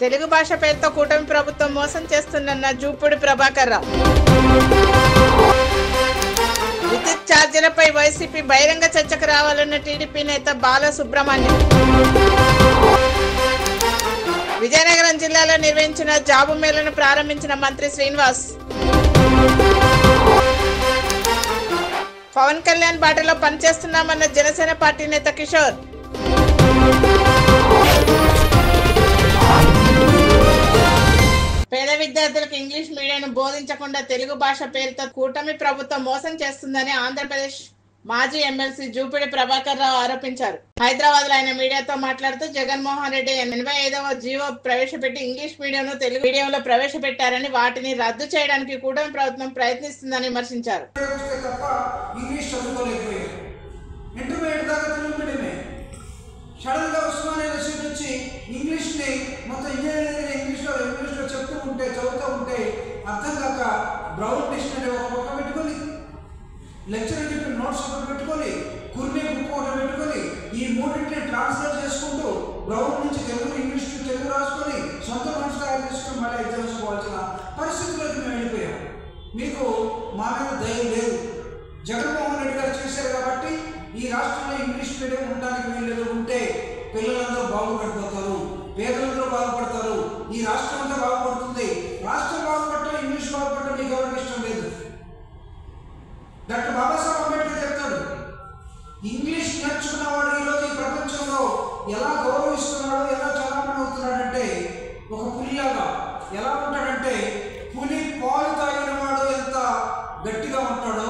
తెలుగు భాష పేరుతో కూటమి ప్రభుత్వం మోసం చేస్తుందన్న జూపూడి ప్రభాకర్ రావు. విద్యుత్ ఛార్జీలపై వైసీపీ బహిరంగ చర్చకు రావాలన్న టీడీపీ నేత బాలసుబ్రహ్మణ్యం. విజయనగరం జిల్లాలో నిర్వహించిన జాబు మేళను ప్రారంభించిన మంత్రి శ్రీనివాస్. పవన్ కళ్యాణ్ బాటలో పనిచేస్తున్నామన్న జనసేన పార్టీ నేత కిషోర్. పేద విద్యార్థులకు ఇంగ్లీష్ మీడియంను బోధించకుండా తెలుగు భాష పేరుతో కూటమి ప్రభుత్వం మోసం చేస్తుందని ఆంధ్రప్రదేశ్ మాజీ ఎమ్మెల్సీ జూపూడి ప్రభాకర్ రావు ఆరోపించారు. హైదరాబాద్ లో ఆయన మీడియాతో మాట్లాడుతూ జగన్మోహన్ రెడ్డి 85వ జీవో ప్రవేశపెట్టి ఇంగ్లీష్ మీడియంను తెలుగు మీడియంలో ప్రవేశపెట్టారని, వాటిని రద్దు చేయడానికి కూటమి ప్రభుత్వం ప్రయత్నిస్తుందని విమర్శించారు. లెక్చర్ చెప్పి నోట్స్ ఒకటి పెట్టుకొని కుర్మీ బుక్ ఒకటి పెట్టుకొని ఈ మూడింటిని ట్రాన్స్లేట్ చేసుకుంటూ బ్రౌన్ నుంచి తెలుగు ఇంగ్లీష్ టు తెలుగు రాసుకొని సొంత నోట్స్ తయారు చేసుకుని మళ్ళీ ఎగ్జామ్స్ పోవాల్సిన పరిస్థితుల్లోకి మేము వెళ్ళిపోయాం. మీకు మా మీద ధైర్యం లేదు. జగన్మోహన్ రెడ్డి గారు చేశారు కాబట్టి ఈ రాష్ట్రంలో ఇంగ్లీష్ మీడియం ఉండడానికి వీళ్ళు ఉంటే పిల్లలందరూ బాగుపడిపోతారు, పేదలందరూ బాగుపడతారు, ఈ రాష్ట్రం అంతా బాగుపడుతుంది. రాష్ట్రం బాగుపడటం ఇంగ్లీష్ బాగుపడటం మీకు ఎవరికి ఇష్టం లేదు. డాక్టర్ బాబాసాహెబ్ అంబేద్కర్ చెప్తాడు, ఇంగ్లీష్ నేర్చుకున్నవాడు ఈరోజు ఈ ప్రపంచంలో ఎలా గౌరవిస్తున్నాడో, ఎలా చలామణి అవుతున్నాడంటే ఒక పులిలాగా ఎలా ఉంటాడంటే, పులి పాలు తాగిన వాడు ఎంత గట్టిగా ఉంటాడో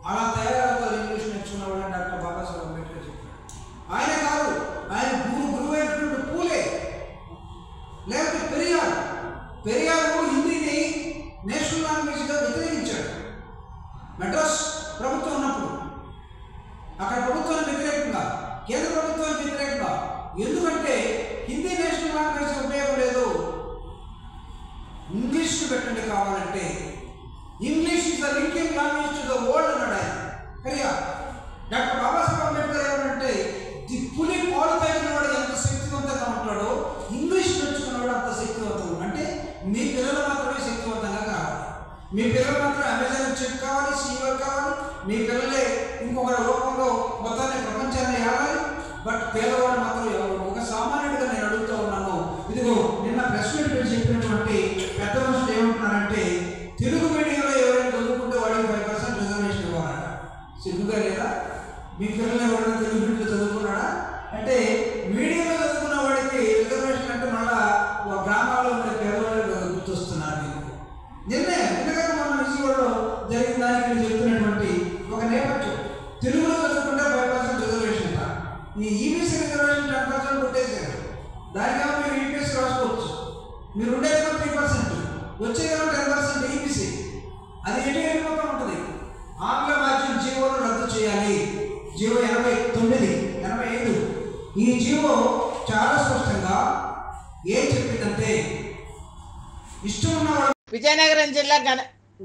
అలా తయారవుతారు ఇంగ్లీష్ నేర్చుకున్నవాడు అని డాక్టర్ బాబాసాహెబ్ అంబేద్కర్ చెప్తాడు. ఆయన కాదు, ఆయన గురువైనటువంటి పూలే, లేకపోతే పెరియారు హిందీని నేషనల్ లాంగ్వేజ్గా వ్యతిరేకించాడు. మెడ్రాస్ ప్రభుత్వం ఉన్నప్పుడు అక్కడ ప్రభుత్వానికి వ్యతిరేకంగా, కేంద్ర ప్రభుత్వానికి వ్యతిరేకంగా, ఎందుకంటే హిందీ నేషనల్ లాంగ్వేజ్ ఉపయోగం లేదు, ఇంగ్లీష్ పెట్టండి కావాలంటే, English is the linking language to the world అన్నాడు ఆయన. కరియా డాక్టర్ బాబాసాహెబ్ అంబేద్కర్ ఏమంటే, ది పులి పాలు తాగిన వాడు ఎంత శక్తివంతంగా ఉంటాడో ఇంగ్లీష్ నేర్చుకున్నవాడు అంత శక్తివంతంగా. అంటే మీ పిల్లలు మాత్రమే శక్తివంతంగా కావాలి, మీ పిల్లలు మాత్రం అమెజాన్ చెక్ కావాలి, సీవర్ కావాలి, మీ పిల్లలే ఇంకొక రూపంలో మొత్తాన్ని ప్రపంచాన్ని ఏడాలి. బట్ పేదవాడు మాత్రం ఎవరు? ఒక సామాన్యుడిగా నేను అడుగుతూ ఉన్నాను. ఇదిగో నిన్న ప్రెస్ మీట్ పెట్టి చెప్పినటువంటి పెద్ద మనుషులు ఏమంటున్నారంటే, తెలుగు మీడియంలో ఎవరైనా చదువుకుంటే వాడికి 5% రిజర్వేషన్ ఇవ్వాలట. సిగ్గుగా లేదా? మీ పిల్లలు ఎవరైనా తెలుగు మీడియంలో చదువుకున్నాడా అంటే, మీడియంలో చదువుకున్న వాడికి రిజర్వేషన్ అంటే మళ్ళా గ్రామాల్లో ఉండే పేదవాళ్ళు గుర్తొస్తున్నారు. నిన్నగా మన విజయవాడలో జరిగిన దానికి చెప్తున్నటువంటి ఒక నేపథ్యం, తెలుగులో చదువుకుంటే 5% రిజర్వేషన్. ఈ ఈబీసీ రిజర్వేషన్ 10% కొట్టేశారు. దానికన్నా మీరు ఈపీఎస్ రాసుకోవచ్చు. మీరు ఉండేదేమో 3%, వచ్చేదేమో 10% ఈబీసీ. అది ఎటు వెళ్ళిపోతూ ఉంటుంది. ఆంగ్ల మాధ్యమం జీవోను రద్దు చేయాలి. జీవో 85 ఈ జీవో చాలా స్పష్టంగా ఏం చెప్పిందంటే, ఇష్టం ఉన్నవాడు. విజయనగరం జిల్లా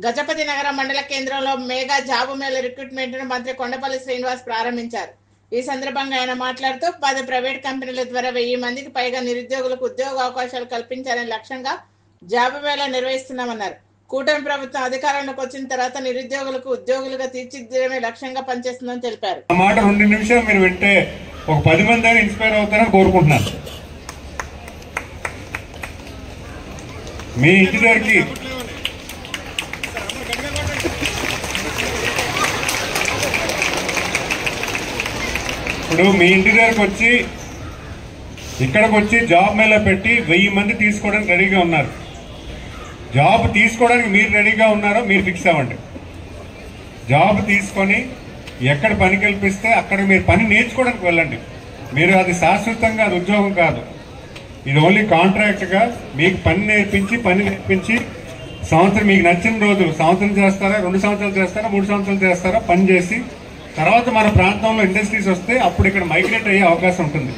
గజపతి నగర మండల కేంద్రంలో మెగా జాబు మేళ రిక్రూట్మెంట్ ను మంత్రి కొండపల్లి శ్రీనివాస్ ప్రారంభించారు. ఈ సందర్భంగా ఆయన మాట్లాడుతూ 10 ప్రైవేట్ కంపెనీల ద్వారా 1000 మందికి పైగా నిరుద్యోగులకు ఉద్యోగ అవకాశాలు కల్పించాలనే లక్ష్యంగా జాబు మేళ నిర్వహిస్తున్నామన్నారు. కూటమి ప్రభుత్వం అధికారంలోకి వచ్చిన తర్వాత నిరుద్యోగులకు ఉద్యోగులుగా తీర్చిదిద్దడమే లక్ష్యంగా పనిచేస్తుందని తెలిపారు. ఆ మాట 2 నిమిషాలు మీరు వింటే ఒక 10 మంది అయినా ఇన్స్పైర్ అవుతారని కోరుకుంటున్నాను. మీ ఇంటి దగ్గరికి ఇప్పుడు మీ ఇంటి దగ్గరకు వచ్చి ఇక్కడికి వచ్చి జాబ్ మేళ పెట్టి 1000 మంది తీసుకోవడానికి రెడీగా ఉన్నారు. జాబ్ తీసుకోవడానికి మీరు రెడీగా ఉన్నారో మీరు ఫిక్స్ అవ్వండి. జాబ్ తీసుకొని ఎక్కడ పని కల్పిస్తే అక్కడ మీరు పని నేర్చుకోవడానికి వెళ్ళండి. మీరు అది శాశ్వతంగా అది ఉద్యోగం కాదు, ఇది ఓన్లీ కాంట్రాక్ట్గా మీకు పని నేర్పించి సంవత్సరం మీకు నచ్చిన రోజులు సంవత్సరం చేస్తారా, 2 సంవత్సరాలు చేస్తారా, 3 సంవత్సరాలు చేస్తారా, పని చేసి తర్వాత మన ప్రాంతంలో ఇండస్ట్రీస్ వస్తే అప్పుడు ఇక్కడ మైగ్రేట్ అయ్యే అవకాశం ఉంటుంది.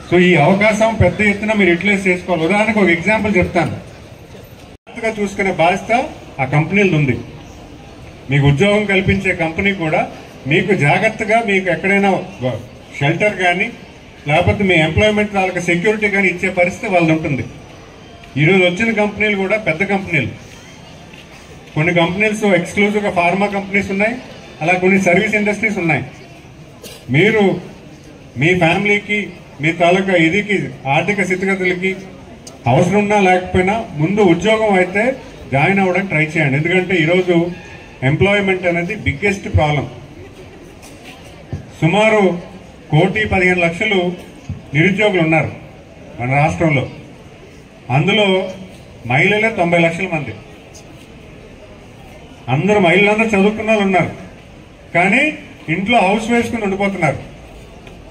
సో ఈ అవకాశం పెద్ద ఎత్తున మీరు యూటిలైజ్ చేసుకోవాలి. ఉదాహరణకు ఒక ఎగ్జాంపుల్ చెప్తాను. చూసుకునే బాధ్యత ఆ కంపెనీలు ఉంది. మీకు ఉద్యోగం కల్పించే కంపెనీ కూడా మీకు జాగ్రత్తగా మీకు ఎక్కడైనా షెల్టర్ కానీ లేకపోతే మీ ఎంప్లాయ్మెంట్ వాళ్ళకి సెక్యూరిటీ కానీ ఇచ్చే పరిస్థితి వాళ్ళది ఉంటుంది. ఈరోజు వచ్చిన కంపెనీలు కూడా పెద్ద కంపెనీలు. కొన్ని కంపెనీస్ ఎక్స్క్లూజివ్గా ఫార్మా కంపెనీస్ ఉన్నాయి, అలా కొన్ని సర్వీస్ ఇండస్ట్రీస్ ఉన్నాయి. మీరు మీ ఫ్యామిలీకి, మీ తాలూకా ఇదికి, ఆర్థిక స్థితిగతులకి అవసరం ఉన్నా లేకపోయినా ముందు ఉద్యోగం అయితే జాయిన్ అవ్వడానికి ట్రై చేయండి. ఎందుకంటే ఈరోజు ఎంప్లాయ్మెంట్ అనేది బిగ్గెస్ట్ ప్రాబ్లం. సుమారు 1,15,00,000 నిరుద్యోగులు ఉన్నారు మన రాష్ట్రంలో. అందులో మహిళలే 90 లక్షల మంది. మహిళలందరూ చదువుకున్న వాళ్ళు ఉన్నారు, కానీ ఇంట్లో హౌస్ వైఫ్స్ కింద ఉండిపోతున్నారు.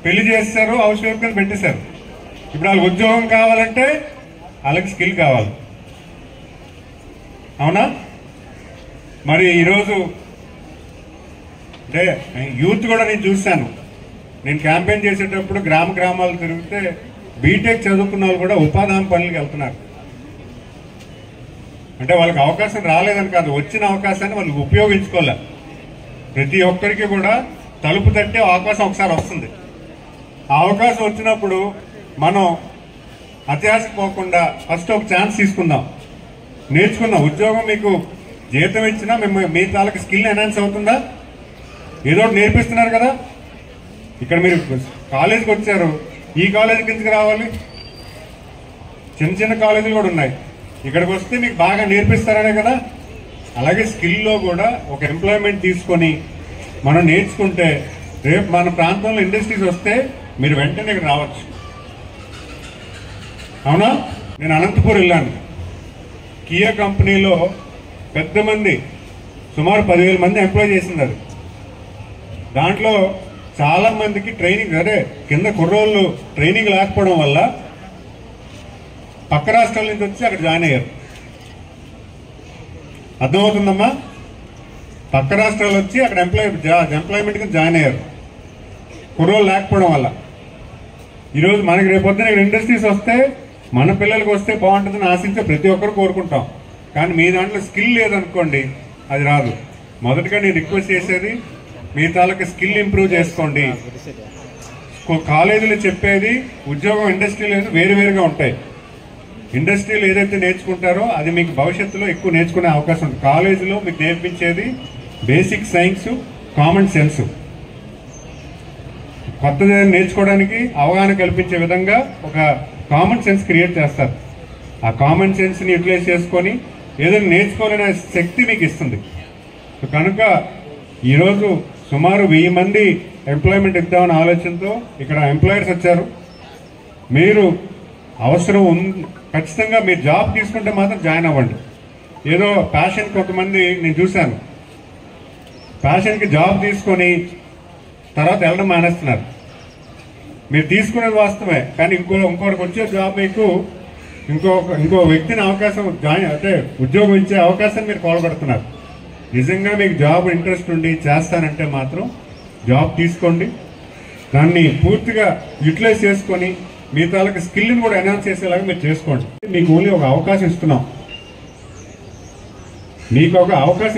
పెళ్లి చేస్తారు, హౌస్ వైఫ్ కింద పెట్టేశారు. ఇప్పుడు వాళ్ళకి ఉద్యోగం కావాలంటే వాళ్ళకి స్కిల్ కావాలి. అవునా? మరి ఈరోజు అంటే యూత్ కూడా నేను చూశాను. నేను క్యాంపెయిన్ చేసేటప్పుడు గ్రామాలు తిరిగితే బీటెక్ చదువుకున్న వాళ్ళు కూడా ఉపాధి హామీ పనులకు వెళ్తున్నారు. అంటే వాళ్ళకి అవకాశం రాలేదని కాదు, వచ్చిన అవకాశాన్ని వాళ్ళు ఉపయోగించుకోలే. ప్రతి ఒక్కరికి కూడా తలుపు తట్టే అవకాశం ఒకసారి వస్తుంది. ఆ అవకాశం వచ్చినప్పుడు మనం అత్యాశపోకుండా ఫస్ట్ ఒక ఛాన్స్ తీసుకుందాం, నేర్చుకుందాం. ఉద్యోగం మీకు జీతం ఇచ్చినా మీ తాలూకు స్కిల్ ఎన్హాన్స్ అవుతుందా? ఏదో ఒకటి నేర్పిస్తున్నారు కదా. ఇక్కడ మీరు కాలేజీకి వచ్చారు, ఈ కాలేజీకి ఎందుకు రావాలి? చిన్న చిన్న కాలేజీలు కూడా ఉన్నాయి. ఇక్కడికి వస్తే మీకు బాగా నేర్పిస్తారనే కదా. అలాగే స్కిల్లో కూడా ఒక ఎంప్లాయ్మెంట్ తీసుకొని మనం నేర్చుకుంటే రేపు మన ప్రాంతంలో ఇండస్ట్రీస్ వస్తే మీరు వెంటనే ఇక్కడ రావచ్చు. అవునా? నేను అనంతపూర్ వెళ్ళాను. కియా కంపెనీలో పెద్ద మంది, సుమారు 10,000 మంది ఎంప్లాయ్ చేసినారు. దాంట్లో చాలా మందికి ట్రైనింగ్, అదే కింద కుర్రోళ్ళు ట్రైనింగ్ లేకపోవడం వల్ల పక్క రాష్ట్రాల నుంచి వచ్చి అక్కడ జాయిన్ అయ్యారు. అర్థమవుతుందమ్మా? పక్క రాష్ట్రాలు వచ్చి అక్కడ ఎంప్లాయ్మెంట్ కింద జాయిన్ అయ్యారు, కుర్రోళ్ళు లేకపోవడం వల్ల. ఈరోజు మనకి రేపొద్దున ఇక్కడ ఇండస్ట్రీస్ వస్తే మన పిల్లలకి వస్తే బాగుంటుందని ఆశించే ప్రతి ఒక్కరు కోరుకుంటాం. కానీ మీ దాంట్లో స్కిల్ లేదనుకోండి, అది రాదు. మొదటగా నేను రిక్వెస్ట్ చేసేది, మీ తాలూకు స్కిల్ ఇంప్రూవ్ చేసుకోండి. కాలేజీలో చెప్పేది ఉద్యోగం, ఇండస్ట్రీలో వేరువేరుగా ఉంటాయి. ఇండస్ట్రీలో ఏదైతే నేర్చుకుంటారో అది మీకు భవిష్యత్తులో ఎక్కువ నేర్చుకునే అవకాశం ఉంటుంది. కాలేజీలో మీకు నేర్పించేది బేసిక్ సైన్స్, కామన్ సెన్స్. కొత్తది నేర్చుకోవడానికి అవగాహన కల్పించే విధంగా ఒక కామన్ సెన్స్ క్రియేట్ చేస్తారు. ఆ కామన్ సెన్స్ని యూటిలైజ్ చేసుకొని ఏదైనా నేర్చుకోవాలనే శక్తి మీకు ఇస్తుంది. కనుక ఈరోజు సుమారు 1000 మంది ఎంప్లాయ్మెంట్ ఇద్దామనే ఆలోచనతో ఇక్కడ ఎంప్లాయర్స్ వచ్చారు. మీరు అవసరం ఖచ్చితంగా మీరు జాబ్ తీసుకుంటే మాత్రం జాయిన్ అవ్వండి. ఏదో ప్యాషన్, కొంతమంది నేను చూశాను ప్యాషన్కి జాబ్ తీసుకొని తర్వాత వెళ్ళడం మానేస్తున్నారు. మీరు తీసుకునేది వాస్తవమే, కానీ ఇంకోరికి వచ్చే జాబ్ మీకు ఇంకో వ్యక్తిని అవకాశం అంటే ఉద్యోగం ఇచ్చే అవకాశాన్ని మీరు కోల్పడుతున్నారు. నిజంగా మీకు జాబ్ ఇంట్రెస్ట్ ఉండి చేస్తానంటే మాత్రం జాబ్ తీసుకోండి. దాన్ని పూర్తిగా యూటిలైజ్ చేసుకొని మీ తాలూకు స్కిల్ని కూడా ఎన్హాన్స్ చేసేలాగా మీరు చేసుకోండి. మీకు ఓన్లీ ఒక అవకాశం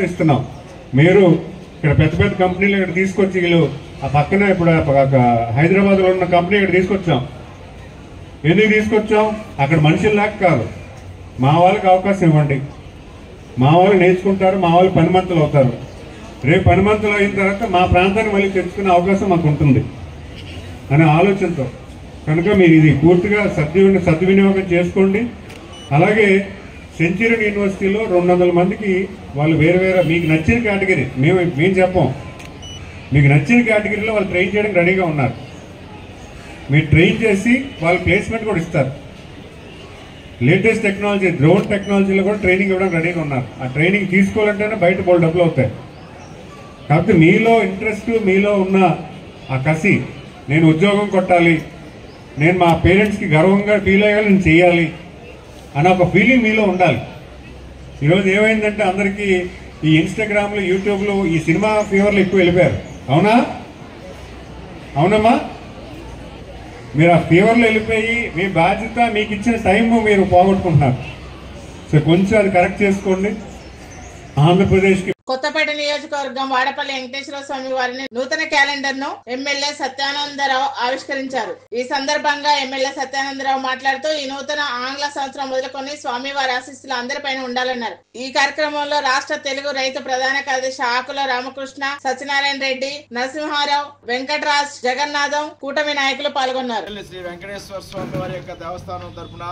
ఇస్తున్నాం, మీరు ఇక్కడ పెద్ద పెద్ద కంపెనీలు ఇక్కడ తీసుకొచ్చి వీళ్ళు ఆ పక్కన ఇప్పుడు హైదరాబాద్లో ఉన్న కంపెనీ ఇక్కడ తీసుకొచ్చాం. ఎందుకు తీసుకొచ్చాం? అక్కడ మనుషులు లేక కాదు, మా వాళ్ళకి అవకాశం ఇవ్వండి. మా వాళ్ళు నేర్చుకుంటారు, మా వాళ్ళు పనిమంతులు అవుతారు. రేపు పనిమంతులు అయిన తర్వాత మా ప్రాంతాన్ని మళ్ళీ తెచ్చుకునే అవకాశం మాకు ఉంటుంది అనే ఆలోచనతో. కనుక మీరు ఇది పూర్తిగా సద్వినియోగం చేసుకోండి. అలాగే సెంచూరియన్ యూనివర్సిటీలో 200 మందికి వాళ్ళు వేరే మీకు నచ్చిన కేటగిరీ, మేము చెప్పాం, మీకు నచ్చిన కేటగిరీలో వాళ్ళు ట్రైన్ చేయడానికి రెడీగా ఉన్నారు. మీరు ట్రైన్ చేసి వాళ్ళు ప్లేస్మెంట్ కూడా ఇస్తారు. లేటెస్ట్ టెక్నాలజీ, డ్రోన్ టెక్నాలజీలో కూడా ట్రైనింగ్ ఇవ్వడానికి రెడీగా ఉన్నారు. ఆ ట్రైనింగ్ తీసుకోవాలంటేనే బయట బోల్డ్ డబ్బులు అవుతాయి. కాబట్టి మీలో ఇంట్రెస్ట్, మీలో ఉన్న ఆ కసి, నేను ఉద్యోగం కొట్టాలి, నేను మా పేరెంట్స్కి గర్వంగా ఫీల్ అయ్యాలి, నేను చేయాలి అనే ఒక ఫీలింగ్ మీలో ఉండాలి. ఈరోజు ఏమైందంటే అందరికీ ఈ ఇన్స్టాగ్రామ్లో, యూట్యూబ్లో ఈ సినిమా ఫీవర్లు ఎక్కువ వెళ్ళిపోయారు. అవునమ్మా? మీరు ఆ ఫీవర్లో వెళ్ళిపోయి మీ బాధ్యత, మీకు ఇచ్చిన టైం మీరు పోగొట్టుకుంటున్నారు. సో కొంచెం అది కరెక్ట్ చేసుకోండి. ఆంధ్రప్రదేశ్కి కొత్తపేట నియోజకవర్గం వాడపల్లి వెంకటేశ్వర స్వామి వారిని నూతన క్యాలెండర్ ను ఎమ్మెల్యే సత్యానందరావు ఆవిష్కరించారు. ఈ సందర్భంగా ఎమ్మెల్యే సత్యానందరావు మాట్లాడుతూ ఈ నూతన ఆంగ్ల సంవత్సరం మొదలుకొని స్వామివారి ఆశీస్సులు అందరిపైన ఉండాలన్నారు. ఈ కార్యక్రమంలో రాష్ట్ర తెలుగు రైతు ప్రధాన కార్యదర్శి ఆకుల రామకృష్ణ, సత్యనారాయణ రెడ్డి, నరసింహారావు, వెంకటరాజ్, జగన్నాథం, కూటమి నాయకులు పాల్గొన్నారు. శ్రీ వెంకటేశ్వర స్వామి వారి యొక్క దేవస్థానం తరపున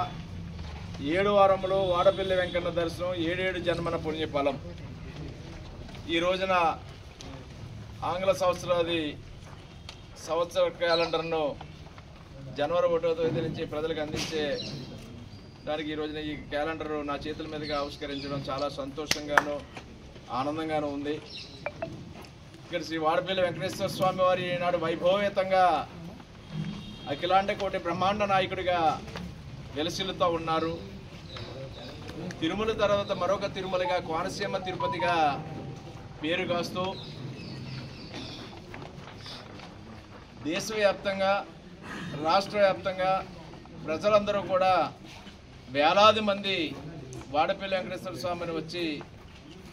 7 వారంలో వాడపల్లి వెంకన్న దర్శనం 7 జన్మన పుణ్యఫలం. ఈ రోజున ఆంగ్ల సంవత్సర క్యాలెండర్ను జనవరి 1వ తేదీ నుంచి ప్రజలకు అందించే దానికి ఈ రోజున ఈ క్యాలెండర్ నా చేతుల మీదుగా ఆవిష్కరించడం చాలా సంతోషంగాను ఆనందంగాను ఉంది. ఇక్కడ శ్రీ వాడపల్లి వెంకటేశ్వర స్వామి వారి ఈనాడు వైభవయుతంగా అఖిలాండ కోటి బ్రహ్మాండ నాయకుడిగా వెలసిల్లుతూ ఉన్నారు. తిరుమల తర్వాత మరొక తిరుమలగా కోనసీమ తిరుపతిగా పేరుగాస్తూ దేశవ్యాప్తంగా రాష్ట్ర వ్యాప్తంగా ప్రజలందరూ కూడా వేలాది మంది వాడపల్లి వెంకటేశ్వర స్వామిని వచ్చి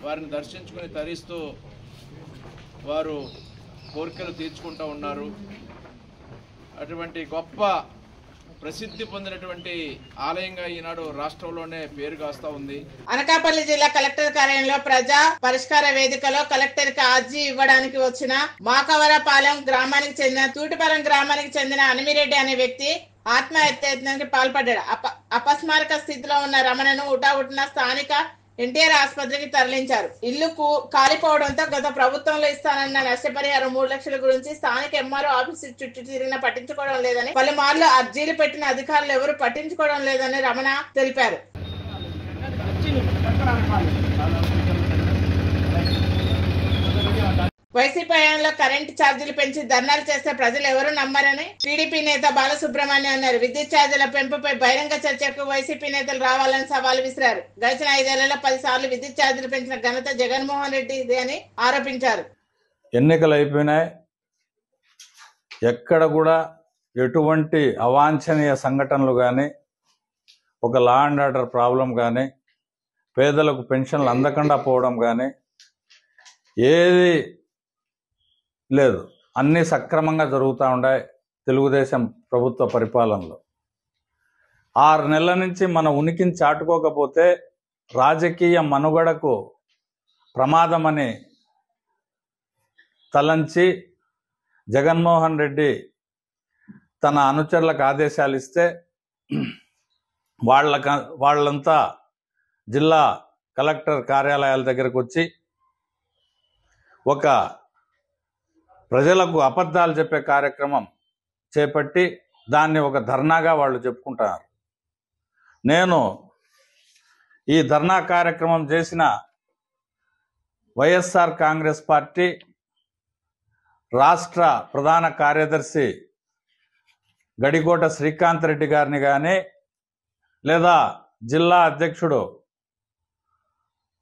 వారిని దర్శించుకుని తరిస్తూ వారు కోరికలు తీర్చుకుంటూ ఉన్నారు. అటువంటి గొప్ప ప్రసిద్ధి పొందినటువంటి ఆలయంగా ఈనాడు రాష్ట్రంలోనే పేరుగాస్తా ఉంది. అనకాపల్లి జిల్లా కలెక్టర్ కార్యాలయంలో ప్రజా పరిష్కార వేదికలో కలెక్టర్ కి అర్జీ ఇవ్వడానికి వచ్చిన మాకవరపాలెం గ్రామానికి చెందిన తూటిపాలెం గ్రామానికి చెందిన అనిమిరెడ్డి అనే వ్యక్తి ఆత్మహత్యానికి పాల్పడ్డాడు. అపస్మారక స్థితిలో ఉన్న రమణను ఉటావుటిన స్థానిక ఎన్టీఆర్ ఆసుపత్రికి తరలించారు. ఇల్లు కాలిపోవడంతో గత ప్రభుత్వంలో ఇస్తానన్న నష్టపరిహారం 3 లక్షల గురించి స్థానిక ఎంఆర్ఓ ఆఫీసు చుట్టూ తిరిగినా పట్టించుకోవడం లేదని, పలుమార్లు అర్జీలు పెట్టిన అధికారులు ఎవరు పట్టించుకోవడం లేదని రమణ తెలిపారు. వైసీపీ హయాంలో కరెంటు ఛార్జీలు పెంచి ధర్నాలు చేస్తే ప్రజలు ఎవరు నమ్మరని టీడీపీ నేత బాలసుబ్రహ్మణ్యం అన్నారు. విద్యుత్ ఛార్జీల పెంపుపై బహిరంగ చర్చకు వైసీపీ నేతలు రావాలని సవాల్ విసిరారు. గడిచిన 5 ఏళ్లలో 10 సార్లు విద్యుత్ ఛార్జీలు పెంచిన ఘనత జగన్మోహన్ రెడ్డిది అని ఆరోపించారు. ఎన్నికలు అయిపోయినాయి, ఎక్కడ కూడా ఎటువంటి అవాంఛనీయ సంఘటనలు కానీ, ఒక లా అండ్ ఆర్డర్ ప్రాబ్లం కానీ, పేదలకు పెన్షన్లు అందకుండా పోవడం కానీ ఏది లేదు. అన్నీ సక్రమంగా జరుగుతూ ఉన్నాయి తెలుగుదేశం ప్రభుత్వ పరిపాలనలో. 6 నెలల నుంచి మన ఉనికిని చాటుకోకపోతే రాజకీయ మనుగడకు ప్రమాదమని తలంచి జగన్మోహన్ రెడ్డి తన అనుచరులకు ఆదేశాలు ఇస్తే వాళ్ళంతా జిల్లా కలెక్టర్ కార్యాలయాల దగ్గరకు వచ్చి ఒక ప్రజలకు అబద్ధాలు చెప్పే కార్యక్రమం చేపట్టి దాన్ని ఒక ధర్నాగా వాళ్ళు చెప్పుకుంటున్నారు. నేను ఈ ధర్నా కార్యక్రమం చేసిన వైఎస్ఆర్ కాంగ్రెస్ పార్టీ రాష్ట్ర ప్రధాన కార్యదర్శి గడికోట శ్రీకాంత్ రెడ్డి గారిని కానీ, లేదా జిల్లా అధ్యక్షుడు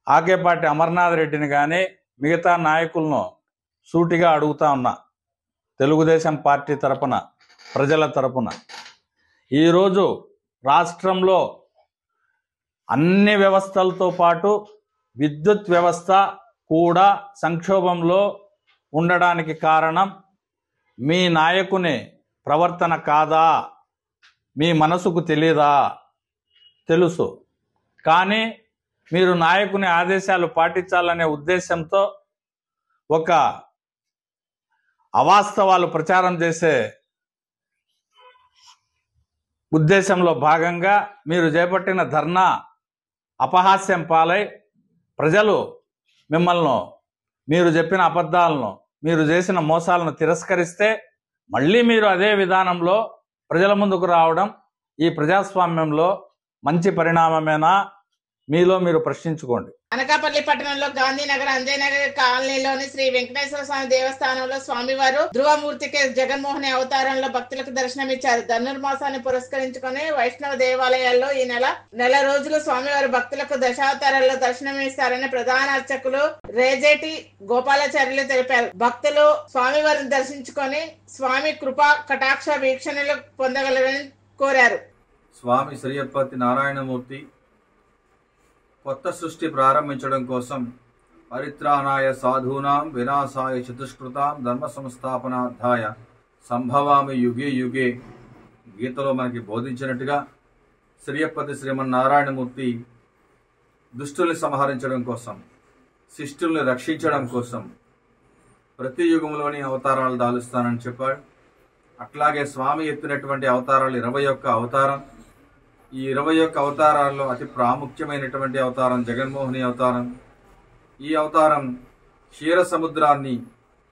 ఆకేపాటి అమర్నాథ్ రెడ్డిని కానీ, మిగతా నాయకులను సూటిగా అడుగుతా ఉన్నా. తెలుగుదేశం పార్టీ తరపున, ప్రజల తరపున ఈరోజు రాష్ట్రంలో అన్ని వ్యవస్థలతో పాటు విద్యుత్ వ్యవస్థ కూడా సంక్షోభంలో ఉండడానికి కారణం మీ నాయకుని ప్రవర్తన కాదా? మీ మనసుకు తెలియదా? తెలుసు, కానీ మీరు నాయకుని ఆదేశాలు పాటించాలనే ఉద్దేశంతో ఒక అవాస్తవాలు ప్రచారం చేసే ఉద్దేశంలో భాగంగా మీరు చేపట్టిన ధర్నా అపహాస్యం పాలై ప్రజలు మిమ్మల్ని, మీరు చెప్పిన అబద్ధాలను, మీరు చేసిన మోసాలను తిరస్కరిస్తే మళ్ళీ మీరు అదే విధానంలో ప్రజల ముందుకు రావడం ఈ ప్రజాస్వామ్యంలో మంచి పరిణామమేనా? మీలో మీరు ప్రశ్నించుకోండి. అనకాపల్లి పట్టణంలో గాంధీనగర్ అంజయ్యనగర్ కాలనీలోని శ్రీ వెంకటేశ్వర స్వామి దేవస్థానంలో స్వామివారు ధ్రువమూర్తికి జగన్మోహన్ అవతారంలో భక్తులకు దర్శనమిచ్చారు. ధనుర్మాసాన్ని పురస్కరించుకుని వైష్ణవ దేవాలయాల్లో ఈ నెల రోజులు స్వామివారు భక్తులకు దశావతారాల్లో దర్శనమిస్తారని ప్రధాన అర్చకులు రేజేటి గోపాలాచార్యులు తెలిపారు. భక్తులు స్వామివారిని దర్శించుకొని స్వామి కృపా కటాక్ష వీక్షణలు పొందగలరని కోరారు. స్వామి శ్రీయప్పతి నారాయణమూర్తి కొత్త సృష్టి ప్రారంభించడం కోసం పరిత్రాణాయ సాధూనాం వినాశాయ చతుష్కృతాం ధర్మ సంస్థాపనార్థాయ సంభవామి యుగే యుగే గీతలో మనకి బోధించినట్టుగా శ్రీయపతి శ్రీమన్నారాయణమూర్తి దుష్టుల్ని సంహరించడం కోసం, శిష్టుల్ని రక్షించడం కోసం ప్రతి యుగంలోని అవతారాలు దాలుస్తానని చెప్పాడు. అట్లాగే స్వామి ఎత్తినటువంటి అవతారాలు 21 అవతారం. ఈ 21 అవతారాల్లో అతి ప్రాముఖ్యమైనటువంటి అవతారం జగన్మోహిని అవతారం. ఈ అవతారం క్షీర సముద్రాన్ని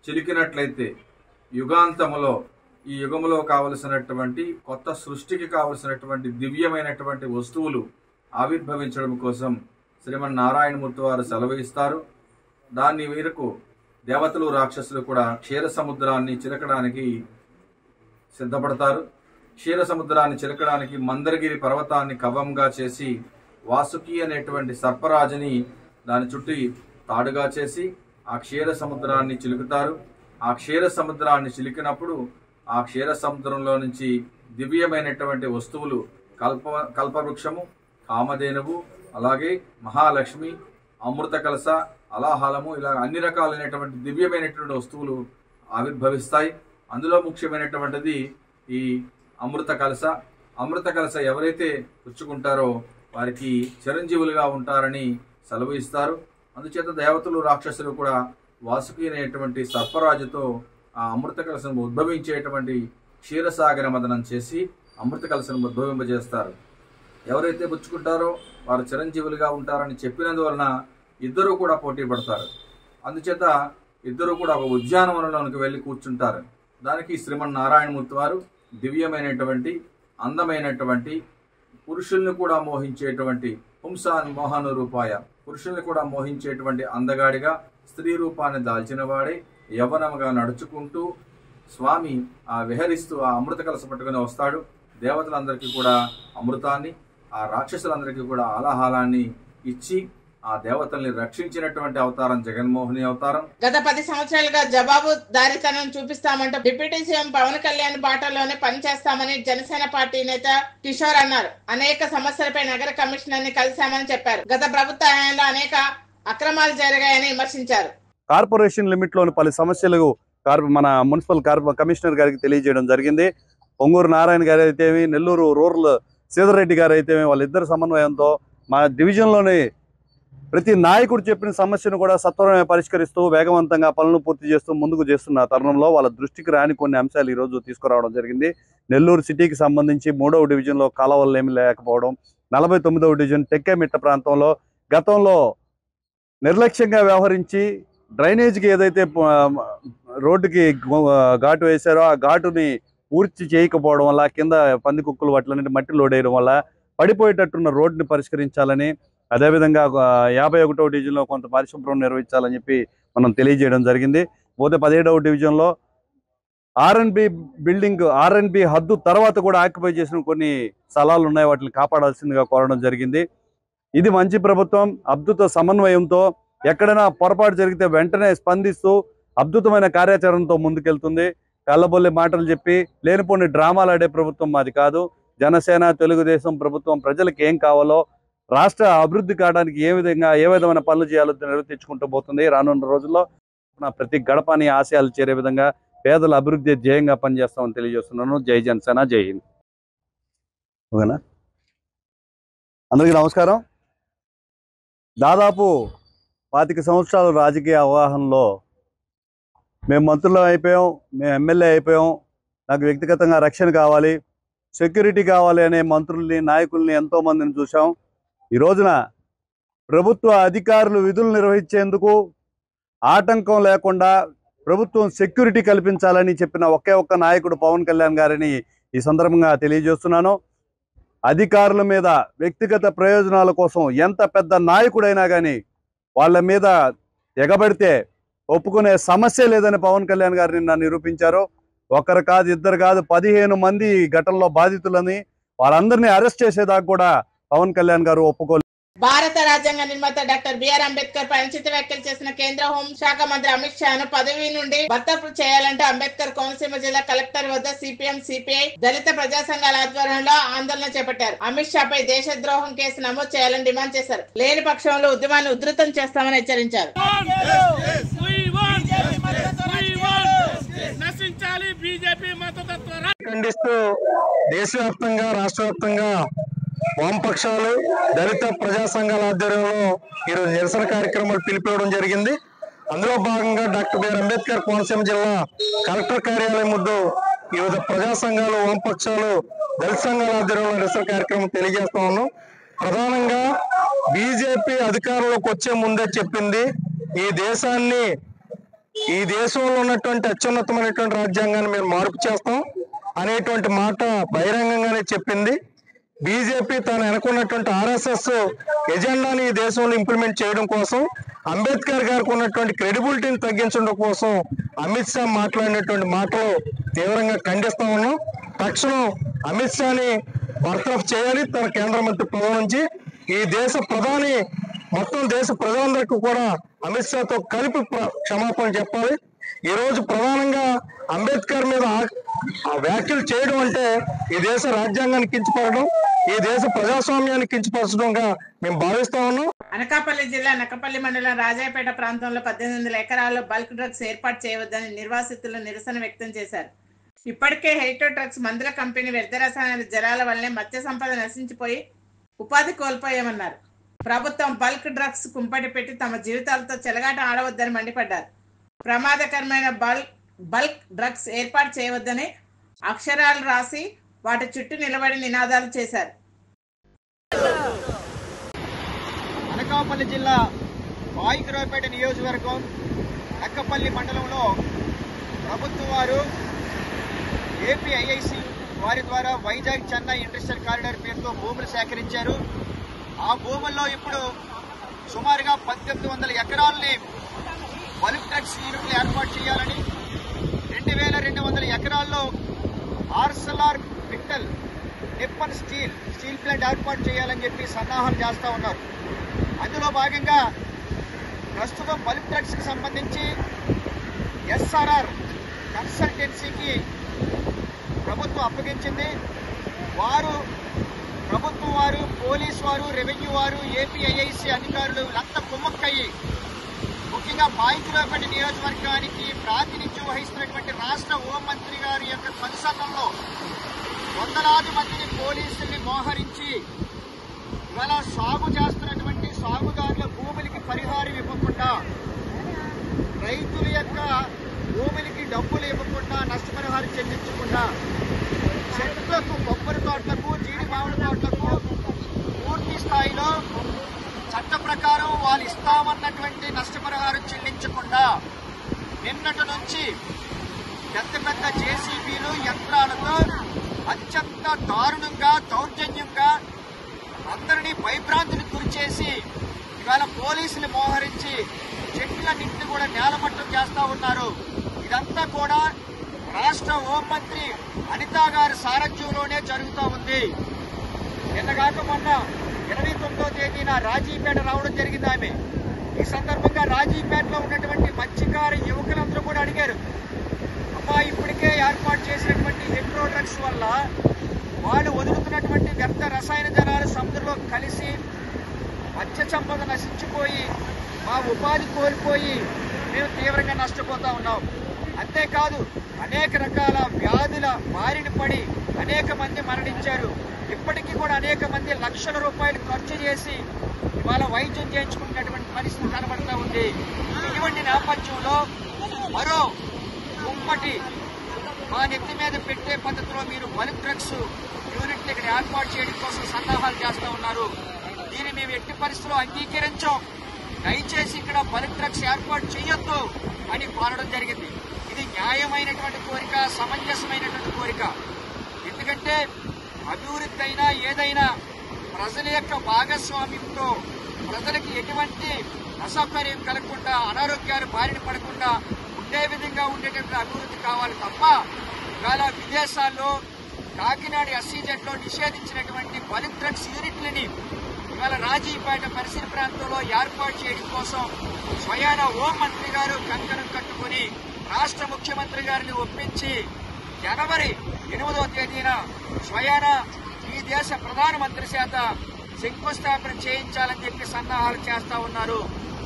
చిలికినట్లయితే యుగాంతములో ఈ యుగములో కావలసినటువంటి కొత్త సృష్టికి కావలసినటువంటి దివ్యమైనటువంటి వస్తువులు ఆవిర్భవించడం కోసం శ్రీమన్నారాయణమూర్తి వారు సెలవు ఇస్తారు. దాని మేరకు దేవతలు రాక్షసులు కూడా క్షీర సముద్రాన్ని చిలకడానికి సిద్ధపడతారు. క్షీర సముద్రాన్ని చిలకడానికి మందరగిరి పర్వతాన్ని కవంగా చేసి వాసుకి అనేటువంటి సర్పరాజుని దాని చుట్టి తాడుగా చేసి ఆ క్షీర సముద్రాన్ని చిలుకుతారు. ఆ క్షీర సముద్రాన్ని చిలికినప్పుడు ఆ క్షీర సముద్రంలో నుంచి దివ్యమైనటువంటి వస్తువులు కల్పవృక్షము, కామధేనువు, అలాగే మహాలక్ష్మి, అమృత కలస, అలాహలము, ఇలా అన్ని రకాలైనటువంటి దివ్యమైనటువంటి వస్తువులు ఆవిర్భవిస్తాయి. అందులో ముఖ్యమైనటువంటిది ఈ అమృత కలస. అమృత కలస ఎవరైతే పుచ్చుకుంటారో వారికి చిరంజీవులుగా ఉంటారని సెలవు ఇస్తారు. అందుచేత దేవతలు రాక్షసులు కూడా వాసుకి అనేటువంటి సర్పరాజుతో ఆ అమృత కలసను ఉద్భవించేటువంటి క్షీరసాగర మదనం చేసి అమృత కలసను ఉద్భవింపజేస్తారు. ఎవరైతే పుచ్చుకుంటారో వారు చిరంజీవులుగా ఉంటారని చెప్పినందువలన ఇద్దరు కూడా పోటీ పడతారు. అందుచేత ఇద్దరు కూడా ఒక ఉద్యానవనంలోనికి వెళ్ళి కూర్చుంటారు. దానికి శ్రీమన్నారాయణమూర్తి వారు దివ్యమైనటువంటి అందమైనటువంటి పురుషుల్ని కూడా మోహించేటువంటి పుంసాన్ మోహన రూపాయ, పురుషుల్ని కూడా మోహించేటువంటి అందగాడిగా స్త్రీ రూపాన్ని దాల్చినవాడే యవ్వనముగా నడుచుకుంటూ స్వామి విహరిస్తూ ఆ అమృత కలస పట్టుకుని వస్తాడు. దేవతలందరికీ కూడా అమృతాన్ని, ఆ రాక్షసులందరికీ కూడా ఆలాహలాన్ని ఇచ్చి ఆ దేవతల్ని రక్షించినటువంటి అవతారం జగన్మోహిని అవతారం. గత 10 సంవత్సరాలుగా జవాబుదారీతనం చూపిస్తామంటూ డిప్యూటీ సీఎం పవన్ కళ్యాణ్ బాటలోనే పనిచేస్తామని జనసేన పార్టీ నేత కిషోర్ అన్నారు. అనేక సమస్యలపై నగర కమిషనర్ ని కలిశామని చెప్పారు. గత ప్రభుత్వ హయాంలో అనేక అక్రమాలు జరిగాయని విమర్శించారు. కార్పొరేషన్ లిమిట్ లోని పలు సమస్యలు మన మున్సిపల్ కమిషనర్ గారికి తెలియజేయడం జరిగింది. పొంగూరు నారాయణ గారు అయితేమి, నెల్లూరు రూరల్ సీతారెడ్డి గారు అయితేమి, వాళ్ళిద్దరు సమన్వయంతో మా డివిజన్లోని ప్రతి నాయకుడు చెప్పిన సమస్యను కూడా సత్వరమే పరిష్కరిస్తూ వేగవంతంగా పనులు పూర్తి చేస్తూ ముందుకు చేస్తున్న తరుణంలో వాళ్ళ దృష్టికి రాని కొన్ని అంశాలు ఈరోజు తీసుకురావడం జరిగింది. నెల్లూరు సిటీకి సంబంధించి 3వ డివిజన్లో కాలువలు ఏమీ లేకపోవడం, 49వ డివిజన్ టెక్కేమిట్ట ప్రాంతంలో గతంలో నిర్లక్ష్యంగా వ్యవహరించి డ్రైనేజీకి ఏదైతే రోడ్డుకి ఘాటు వేశారో ఆ ఘాటుని పూర్తి చేయకపోవడం వల్ల కింద పంది కుక్కలు వాటిలన్నింటి మట్టి లోడ్ వేయడం వల్ల పడిపోయేటట్టున్న రోడ్డుని పరిష్కరించాలని, అదేవిధంగా 51వ డివిజన్లో కొంత పరిశుభ్రం నిర్వహించాలని చెప్పి మనం తెలియజేయడం జరిగింది. పోతే 17వ డివిజన్లో ఆర్ఎన్బి బిల్డింగ్, ఆర్ఎన్బి హద్దు తర్వాత కూడా ఆక్యుపై చేసిన కొన్ని స్థలాలు ఉన్నాయి, వాటిని కాపాడాల్సిందిగా కోరడం జరిగింది. ఇది మంచి ప్రభుత్వం అద్భుత సమన్వయంతో ఎక్కడైనా పొరపాటు జరిగితే వెంటనే స్పందిస్తూ అద్భుతమైన కార్యాచరణతో ముందుకెళ్తుంది. కళ్ళబొల్లి మాటలు చెప్పి లేనిపోని డ్రామాలు ఆడే ప్రభుత్వం మాది కాదు. జనసేన తెలుగుదేశం ప్రభుత్వం ప్రజలకు ఏం కావాలో, రాష్ట్ర అభివృద్ధి కావడానికి ఏ విధమైన పనులు చేయాలో నిర్వర్తించుకుంటూ పోతుంది. రానున్న రోజుల్లో ప్రతి గడపని ఆశయాలు చేరే విధంగా పేదల అభివృద్ధి ధ్యేయంగా పనిచేస్తామని తెలియజేస్తున్నాను. జై జనసేన, జై హింద్. ఓకేనా? అందరికీ నమస్కారం. దాదాపు 25 సంవత్సరాల రాజకీయ అవగాహనలో మేము మంత్రులు అయిపోయాం, మేము ఎమ్మెల్యే అయిపోయాం, నాకు వ్యక్తిగతంగా రక్షణ కావాలి, సెక్యూరిటీ కావాలి అనే మంత్రుల్ని, నాయకుల్ని ఎంతోమందిని చూసాం. ఈ రోజున ప్రభుత్వ అధికారులు విధులు నిర్వహించేందుకు ఆటంకం లేకుండా ప్రభుత్వం సెక్యూరిటీ కల్పించాలని చెప్పిన ఒకే ఒక్క నాయకుడు పవన్ కళ్యాణ్ గారిని ఈ సందర్భంగా తెలియజేస్తున్నాను. అధికారుల మీద వ్యక్తిగత ప్రయోజనాల కోసం ఎంత పెద్ద నాయకుడైనా కానీ వాళ్ళ మీద ఎగబడితే ఒప్పుకునే సమస్య లేదని పవన్ కళ్యాణ్ గారు నిన్న నిరూపించారు. ఒకరు కాదు, ఇద్దరు కాదు, 15 మంది ఘటనలో బాధితులని వాళ్ళందరినీ అరెస్ట్ చేసేదాకా కూడా పవన్ కళ్యాణ్ గారు ఒప్పుకోలేదు. భారత రాజ్యాంగ నిర్మాత డాక్టర్ బిఆర్ అంబేద్కర్ పై అనుచిత వ్యాఖ్యలు చేసిన కేంద్ర హోంశాఖ మంత్రి అమిత్ షాను పదవి నుండి బర్తరఫ్ చేయాలంటూ అంబేద్కర్ కోనసీమ జిల్లా కలెక్టర్ వద్ద సిపిఎం సిపిఐ దళిత ప్రజా సంఘాల ఆధ్వర్యంలో ఆందోళన చేపట్టారు. అమిత్ షా పై దేశద్రోహం కేసు నమోదు చేయాలని డిమాండ్ చేశారు. లేని పక్షంలో ఉద్యమాన్ని ఉధృతం చేస్తామని హెచ్చరించారు. ఖండిస్తూ దేశవ్యాప్తంగా రాష్ట్ర వ్యాప్తంగా వామపక్షాలు దళిత ప్రజా సంఘాల ఆధ్వర్యంలో ఈరోజు నిరసన కార్యక్రమాలు పిలిపివ్వడం జరిగింది. అందులో భాగంగా డాక్టర్ బిఆర్ అంబేద్కర్ కోనసీమ జిల్లా కలెక్టర్ కార్యాలయం ముందు వివిధ ప్రజా సంఘాలు వామపక్షాలు దళిత సంఘాల ఆధ్వర్యంలో నిరసన కార్యక్రమం తెలియజేస్తా ఉన్నాం. ప్రధానంగా బీజేపీ అధికారంలోకి వచ్చే ముందే చెప్పింది ఈ దేశంలో ఉన్నటువంటి అత్యున్నతమైనటువంటి రాజ్యాంగాన్ని మేము మార్పు చేస్తాం అనేటువంటి మాట బహిరంగంగానే చెప్పింది. బీజేపీ తను అనుకున్నటువంటి ఆర్ఎస్ఎస్ ఎజెండాని ఈ దేశంలో ఇంప్లిమెంట్ చేయడం కోసం, అంబేద్కర్ గారికి ఉన్నటువంటి క్రెడిబిలిటీని తగ్గించడం కోసం అమిత్ షా మాట్లాడినటువంటి మాటలు తీవ్రంగా ఖండిస్తా ఉన్నాం. తక్షణం అమిత్ షాని బర్తరఫ్ చేయాలి తన కేంద్ర మంత్రి పదవి నుంచి. ఈ దేశ ప్రధాని మొత్తం దేశ ప్రజలందరికీ కూడా అమిత్ షాతో కలిపి క్షమాపణ చెప్పాలి. ఈ రోజు ప్రధానంగా అంబేద్కర్ మీద వ్యాఖ్యలు చేయడం అంటే ఈ దేశ రాజ్యాంగాన్ని కించపరచడం, ఈ దేశ ప్రజాస్వామ్యాన్ని కించపరచడంగా మేము భావిస్తా ఉన్నాం. అనకాపల్లి జిల్లా నక్కపల్లి మండలం రాజాయపేట ప్రాంతంలో 1800 ఎకరాల్లో బల్క్ డ్రగ్స్ ఏర్పాటు చేయవద్దని నిర్వాసితులు నిరసన వ్యక్తం చేశారు. ఇప్పటికే హెరిటో డ్రగ్స్ మందుల కంపెనీ వ్యర్థ రసాయన జలాల వల్లే మత్స్య సంపద నశించిపోయి ఉపాధి కోల్పోయామన్నారు. ప్రభుత్వం బల్క్ డ్రగ్స్ కుంపటి పెట్టి తమ జీవితాలతో చెలగాట ఆడవద్దని మండిపడ్డారు. ప్రమాదకరమైన బల్క్ డ్రగ్స్ ఏర్పాటు చేయవద్దని అక్షరాలు రాసి వాటి చుట్టూ నిలబడి నినాదాలు చేశారు. అనకాపల్లి జిల్లా పాయికరావుపేట నియోజకవర్గం నక్కపల్లి మండలంలో ప్రభుత్వం వారు ఏపీఐఐసి వారి ద్వారా వైజాగ్ చెన్నై ఇండస్ట్రియల్ కారిడార్ పేరుతో భూములు సేకరించారు. ఆ భూముల్లో ఇప్పుడు సుమారుగా 1800 ఎకరాలని బల్క్ డ్రగ్స్ యూనిట్లు ఏర్పాటు చేయాలని, 2200 ఎకరాల్లో Arcelor Mittal Nippon steel plant ఏర్పాటు చేయాలని చెప్పి సన్నాహాలు చేస్తూ ఉన్నారు. అందులో భాగంగా ప్రస్తుతం బల్క్ డ్రగ్స్కి సంబంధించి ఎస్ఆర్ఆర్ కన్సల్టెన్సీకి ప్రభుత్వం అప్పగించింది. ప్రభుత్వం వారు, పోలీసు వారు, రెవెన్యూ వారు, ఏపీఐఐసి అధికారులు అంతా కుమ్మక్కయ్యి ముఖ్యంగా పాయికరావుపేట నియోజకవర్గానికి ప్రాతినిధ్యం వహిస్తున్నటువంటి రాష్ట్ర హోంమంత్రి గారి యొక్క కనుసన్నల్లో వందలాది మందిని పోలీసుల్ని మోహరించి ఇవాళ సాగు చేస్తున్నటువంటి సాగుదారుల భూములకి పరిహారం ఇవ్వకుండా, రైతుల యొక్క భూములకి డబ్బులు ఇవ్వకుండా, నష్టపరిహారం చెల్లించకుండా చెట్లకు, కొబ్బరి తోటలకు, జీడి మామిడి తోటలకు పూర్తి స్థాయిలో చట్ట ప్రకారం వాళ్ళు ఇస్తామన్నటువంటి నష్టపరిహారం చెల్లించకుండా నిన్నటి నుంచి పెద్ద జేసీబీలు యంత్రాలతో అత్యంత దారుణంగా, దౌర్జన్యంగా అందరినీ భయభ్రాంతిని గురిచేసి ఇవాళ పోలీసులు మోహరించి చెట్లన్నింటినీ కూడా నేలమట్టం చేస్తా ఉన్నారు. ఇదంతా కూడా రాష్ట్ర హోంమంత్రి అనితా గారి సారథ్యంలోనే జరుగుతూ ఉంది. నిన్నగాక మొన్న 29వ తేదీన రాజీపేట రావడం జరిగింది ఆమె. ఈ సందర్భంగా రాజీపేటలో ఉన్నటువంటి మత్స్యకార యువకులందరూ కూడా అడిగారు, అమ్మా ఇప్పటికే ఏర్పాటు చేసినటువంటి హెరిటో డ్రగ్స్ వల్ల వాళ్ళు వదులుతున్నటువంటి వ్యర్థ రసాయన జలాలు సముద్రంలో కలిసి మత్స్య సంపద నశించిపోయి మా ఉపాధి కోల్పోయి మేము తీవ్రంగా నష్టపోతా ఉన్నాం. అంతేకాదు అనేక రకాల వ్యాధుల బారిన పడి అనేక మంది మరణించారు. ఇప్పటికీ కూడా అనేక మంది లక్షల రూపాయలు ఖర్చు చేసి ఇవాళ వైద్యం చేయించుకున్నటువంటి పరిస్థితి కనబడతా ఉంది. ఇటువంటి నేపథ్యంలో మరో కుంపటి మా నెత్తి మీద పెట్టే పద్ధతిలో మీరు బల్క్ డ్రగ్స్ యూనిట్లు ఇక్కడ ఏర్పాటు చేయడం కోసం సన్నాహాలు చేస్తూ ఉన్నారు. దీన్ని మేము ఎట్టి పరిస్థితుల్లో అంగీకరించాం. దయచేసి ఇక్కడ బల్క్ డ్రగ్స్ ఏర్పాటు చేయొద్దు అని కోరడం జరిగింది. ఇది న్యాయమైనటువంటి కోరిక, సమంజసమైనటువంటి కోరిక. ఎందుకంటే అభివృద్ధి అయినా ఏదైనా ప్రజల యొక్క భాగస్వామ్యంతో ప్రజలకి ఎటువంటి అసౌకర్యం కలగకుండా, అనారోగ్యాలు బారిన పడకుండా ఉండే విధంగా ఉండేటువంటి అభివృద్ధి కావాలి తప్ప ఇవాళ విదేశాల్లో కాకినాడ SEZ లో నిషేధించినటువంటి బల్క్ డ్రగ్స్ యూనిట్లని ఇవాళ రాజీపేట పరిసర ప్రాంతంలో ఏర్పాటు చేయడం కోసం స్వయాన హోంమంత్రి గారు కంకణం కట్టుకుని రాష్ట్ర ముఖ్యమంత్రి గారిని ఒప్పించి జనవరి 8వ తేదీన స్వయాన ఈ దేశ ప్రధానమంత్రి చేత శంకుస్థాపన చేయించాలని చెప్పి సన్నాహాలు చేస్తా ఉన్నారు.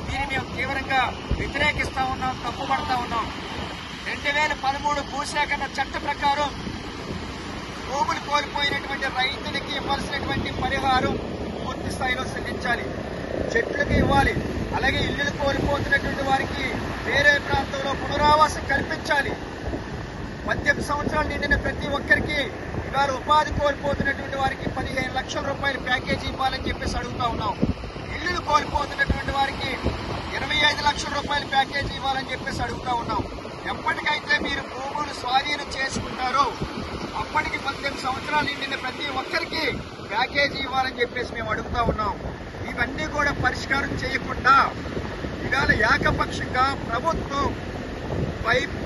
దీన్ని మేము తీవ్రంగా వ్యతిరేకిస్తా ఉన్నాం, తప్పుపడతా ఉన్నాం. 2013 భూసేకరణ చట్ట ప్రకారం భూములు కోల్పోయినటువంటి రైతులకి ఇవ్వాల్సినటువంటి పరిహారం పూర్తి స్థాయిలో చెల్లించాలి, చెట్లకు ఇవ్వాలి. అలాగే ఇల్లులు కోల్పోతున్నటువంటి వారికి వేరే ప్రాంతంలో పునరావాసం కల్పించాలి. 18 సంవత్సరాలు నిండిన ప్రతి ఒక్కరికి ఇవాళ ఉపాధి కోల్పోతున్నటువంటి వారికి 15 లక్షల రూపాయల ప్యాకేజీ ఇవ్వాలని చెప్పేసి అడుగుతా ఉన్నాం. ఇల్లులు కోల్పోతున్నటువంటి వారికి 25 లక్షల రూపాయల ప్యాకేజీ ఇవ్వాలని చెప్పేసి అడుగుతా ఉన్నాం. ఎప్పటికైతే మీరు భూములు స్వాధీనం చేసుకుంటారో అప్పటికి 18 సంవత్సరాలు నిండిన ప్రతి ఒక్కరికి ప్యాకేజీ ఇవ్వాలని చెప్పేసి మేము అడుగుతా ఉన్నాం. ఇవన్నీ కూడా పరిష్కారం చేయకుండా ఇవాళ ఏకపక్షంగా ప్రభుత్వం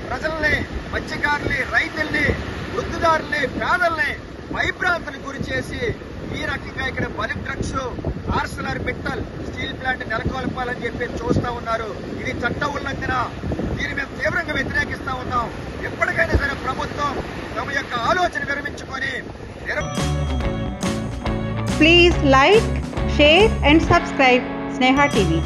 ప్రజల్ని, మత్స్యకారుల్ని, రైతుల్ని, వృద్ధిదారుల్ని, పేదల్ని భయభ్రాంతులకు గురి చేసి ఈ రకంగా ఇక్కడ bulk drugs, Arcelor Mittal steel plant నెలకొల్పాలని చెప్పి చూస్తా ఉన్నారు. ఇది చట్ట ఉల్లంఘన. దీన్ని మేము తీవ్రంగా వ్యతిరేకిస్తా ఉన్నాం. ఎప్పటికైనా సరే ప్రభుత్వం తమ యొక్క ఆలోచన విరమించుకొని please like, share and subscribe Sneha TV.